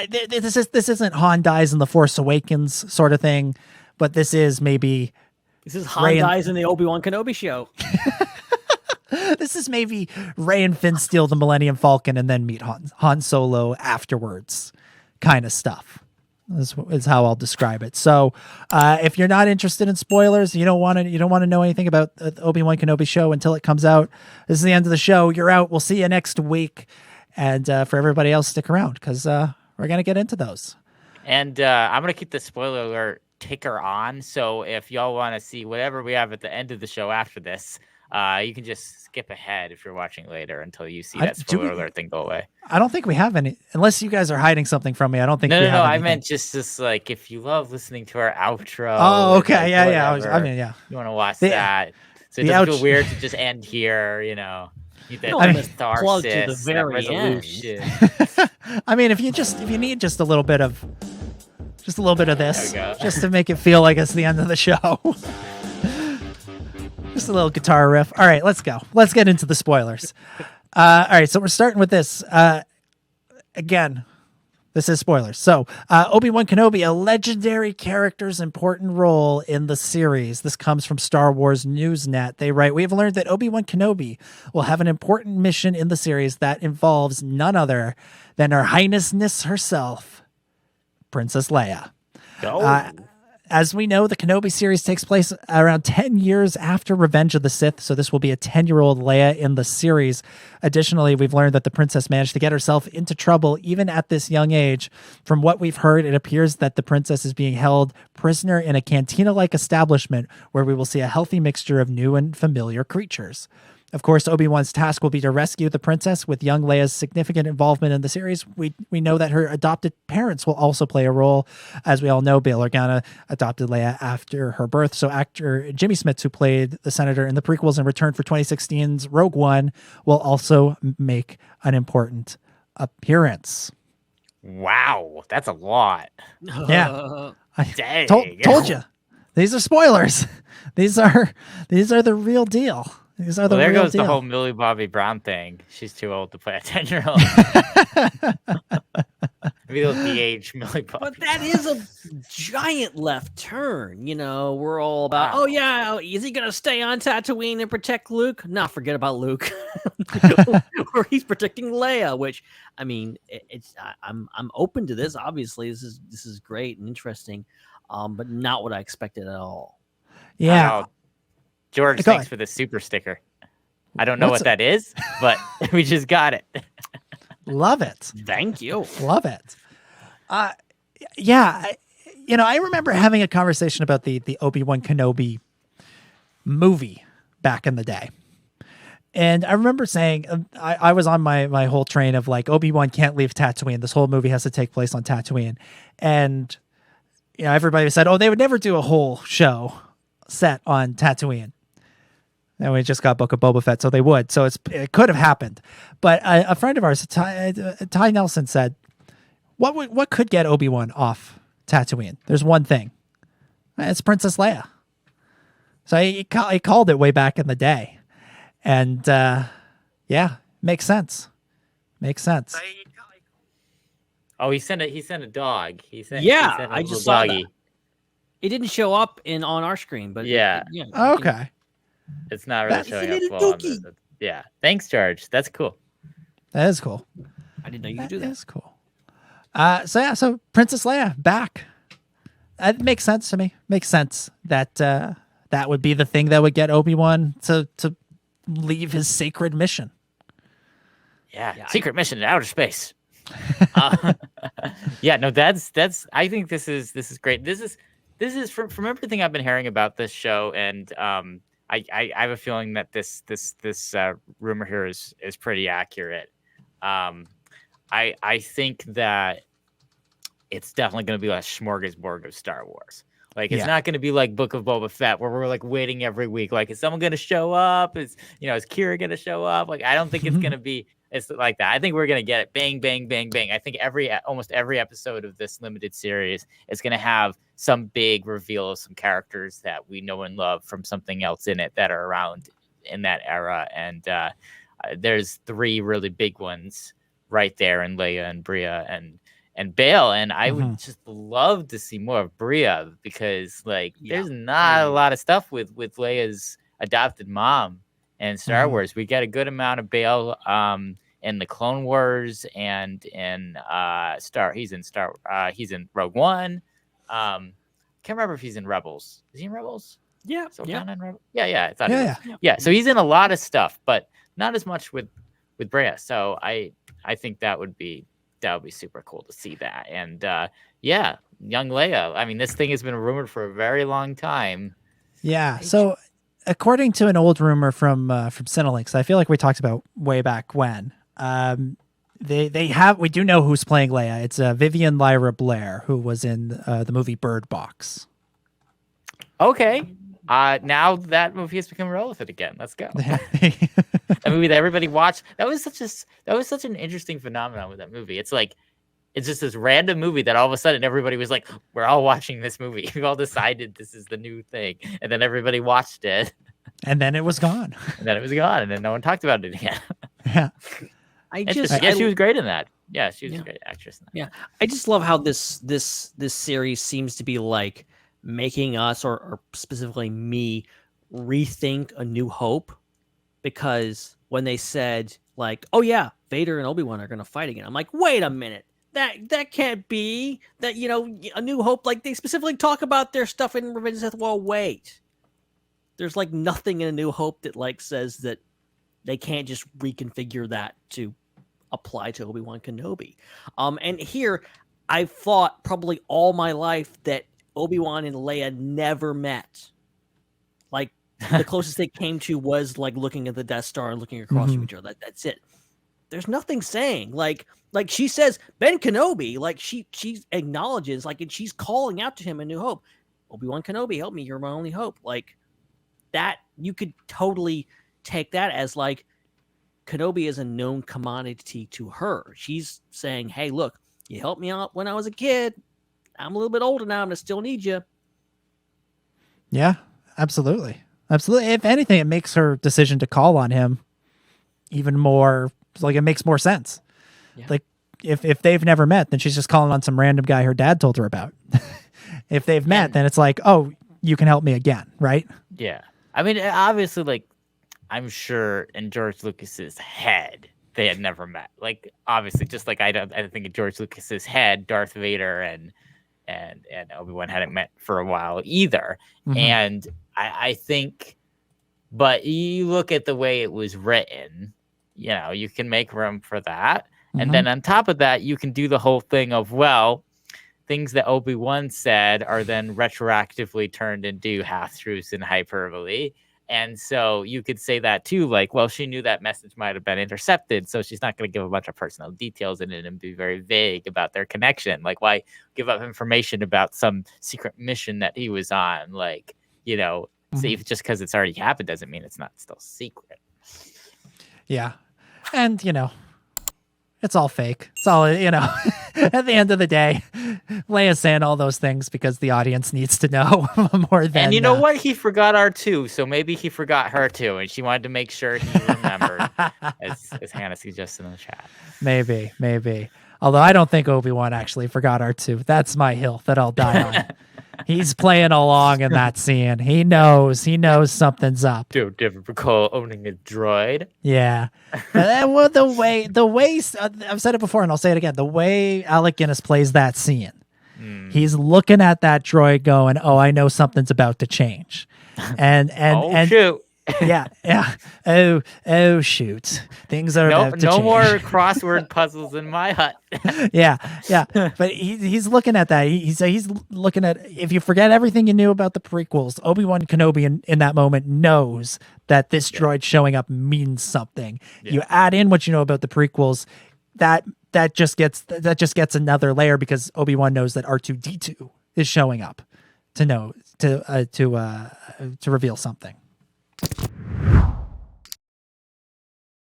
This isn't Han dies in the Force Awakens sort of thing, but this is maybe This is Han dies in the Obi-Wan Kenobi show. This is maybe Rey and Finn steal the Millennium Falcon and then meet Han Solo afterwards, kind of stuff. This is how I'll describe it. So, if you're not interested in spoilers, you don't want to know anything about the Obi-Wan Kenobi show until it comes out. This is the end of the show. You're out. We'll see you next week. And for everybody else, stick around because we're gonna get into those. And I'm gonna keep the spoiler alert ticker on. So if y'all want to see whatever we have at the end of the show after this, you can just skip ahead if you're watching later until you see that spoiler alert thing go away. I don't think we have any, unless you guys are hiding something from me. I don't think. No. I meant just like if you love listening to our outro. Oh, okay, like yeah. whatever, you want to watch that, so it doesn't feel weird to just end here. You know, plug to the very end. I mean, if you need just a little bit of this, just to make it feel like it's the end of the show. Just a little guitar riff. All right, let's go. Let's get into the spoilers. All right, so we're starting with this. Again, this is spoilers. So, Obi-Wan Kenobi, a legendary character's important role in the series. This comes from Star Wars Newsnet. They write, we have learned that Obi-Wan Kenobi will have an important mission in the series that involves none other than Her Highnessness herself, Princess Leia. As we know, the Kenobi series takes place around 10 years after Revenge of the Sith, so this will be a 10-year-old Leia in the series. Additionally, we've learned that the princess managed to get herself into trouble even at this young age. From what we've heard, it appears that the princess is being held prisoner in a cantina-like establishment where we will see a healthy mixture of new and familiar creatures. Of course, Obi-Wan's task will be to rescue the princess. With young Leia's significant involvement in the series, we know that her adopted parents will also play a role. As we all know, Bail Organa adopted Leia after her birth. So actor Jimmy Smits, who played the Senator in the prequels and returned for 2016's Rogue One, will also make an important appearance. Wow, that's a lot. Yeah. Dang. Told you. These are spoilers. These are the real deal. There goes the whole Millie Bobby Brown thing. She's too old to play a 10-year-old. Maybe they'll de-age Millie Bobby. But that is a giant left turn. You know, we're all about, is he going to stay on Tatooine and protect Luke? No, forget about Luke. Or he's protecting Leia, which, I mean, I'm open to this. Obviously, this is great and interesting, but not what I expected at all. Yeah. George, thanks for the super sticker. I don't know what that is, but we just got it. Love it. Thank you. Love it. Yeah. I remember having a conversation about the Obi-Wan Kenobi movie back in the day. And I remember saying, I was on my whole train of like, Obi-Wan can't leave Tatooine. This whole movie has to take place on Tatooine. And everybody said, they would never do a whole show set on Tatooine. And we just got Book of Boba Fett, so they would. So it could have happened. But a friend of ours, Ty Nelson, said, what could get Obi-Wan off Tatooine? There's one thing. It's Princess Leia. So he called it way back in the day. And, makes sense. Makes sense. Oh, he sent a dog. He sent I just saw that. It didn't show up on our screen, but okay. It's not really showing up well. Yeah. Thanks, George. That's cool. That is cool. I didn't know you could do that. That is cool. So Princess Leia back. That makes sense to me. Makes sense that that would be the thing that would get Obi-Wan to leave his sacred mission. Yeah. Secret mission in outer space. That's. I think this is great. This is from everything I've been hearing about this show, and I have a feeling that this rumor here is pretty accurate. I think that it's definitely going to be a smorgasbord of Star Wars. Like, it's not going to be like Book of Boba Fett, where we're like waiting every week. Like, is someone going to show up? Is Kira going to show up? Like, I don't think it's going to be. It's like that. I think we're going to get it. Bang, bang, bang, bang. I think almost every episode of this limited series is going to have some big reveal of some characters that we know and love from something else in it that are around in that era. And there's three really big ones right there in Leia and Bria. And Bail, and I would just love to see more of Bria, because like there's not a lot of stuff with Leia's adopted mom and Star Wars. We get a good amount of Bail in the Clone Wars and in he's in Rogue One. Can't remember if he's in Rebels. Is he in Rebels? Yeah. So yeah. I thought yeah. Yeah. So he's in a lot of stuff, but not as much with Bria. So I think that would be super cool to see that. And young Leia. I mean, this thing has been rumored for a very long time. Yeah. So according to an old rumor from Cinelinx, I feel like we talked about way back when, we do know who's playing Leia. It's Vivian Lyra Blair, who was in the movie Bird Box. Okay. Now that movie has become relevant again. Let's go. A movie that everybody watched. That was such an interesting phenomenon with that movie. It's like, it's just this random movie that all of a sudden everybody was like, we're all watching this movie. We all decided this is the new thing. And then everybody watched it. And then it was gone. And then no one talked about it again. Yeah. She was great in that. Yeah, she was a great actress in that. Yeah. I just love how this series seems to be like making us, or specifically me, rethink A New Hope, because when they said like, oh yeah, Vader and Obi-Wan are going to fight again, I'm like, wait a minute, that can't be. That, A New Hope, like they specifically talk about their stuff in Revenge of the Sith. Well, wait, there's like nothing in A New Hope that like says that they can't just reconfigure that to apply to Obi-Wan Kenobi. And here, I've thought probably all my life that Obi-Wan and Leia never met. Like the closest they came to was like looking at the Death Star and looking across from each other. That's it. There's nothing saying like she says Ben Kenobi, like she acknowledges, like, and she's calling out to him in New Hope, Obi-Wan Kenobi, help me, you're my only hope. Like that, you could totally take that as like Kenobi is a known commodity to her. She's saying, hey, look, you helped me out when I was a kid. I'm a little bit older now. I'm going to still need you. Yeah, absolutely. Absolutely. If anything, it makes her decision to call on him even more, like it makes more sense. Yeah. Like if they've never met, then she's just calling on some random guy her dad told her about. If they've met, then it's like, oh, you can help me again, right? Yeah. I mean, obviously, like, I'm sure in George Lucas's head, they had never met. Like, obviously, just like I think in George Lucas's head, Darth Vader and Obi-Wan hadn't met for a while either. And I think, but you look at the way it was written, you can make room for that. And then on top of that, you can do the whole thing of, well, things that Obi-Wan said are then retroactively turned into half-truths and hyperbole. And so you could say that too, like, well, she knew that message might have been intercepted, so she's not going to give a bunch of personal details in it and be very vague about their connection. Like, why give up information about some secret mission that he was on? Like, see, just because it's already happened doesn't mean it's not still secret. Yeah. And, it's all fake. It's all, at the end of the day, Leia's saying all those things because the audience needs to know more than... And you know what? He forgot R2, so maybe he forgot her too, and she wanted to make sure he remembered, as Hannah suggested in the chat. Maybe. Although I don't think Obi-Wan actually forgot R2. That's my hill that I'll die on. He's playing along in that scene. He knows something's up. Don't ever recall owning a droid. Yeah. Well, the way I've said it before and I'll say it again. The way Alec Guinness plays that scene, he's looking at that droid going, "Oh, I know something's about to change," and shoot. Yeah. Oh shoot. Things are about to no change. more crossword puzzles in my hut. Yeah. But he's looking at that. He's looking at, if you forget everything you knew about the prequels, Obi-Wan Kenobi in that moment knows that this droid showing up means something. Yeah. You add in what you know about the prequels, that just gets another layer, because Obi-Wan knows that R2-D2 is showing up to reveal something.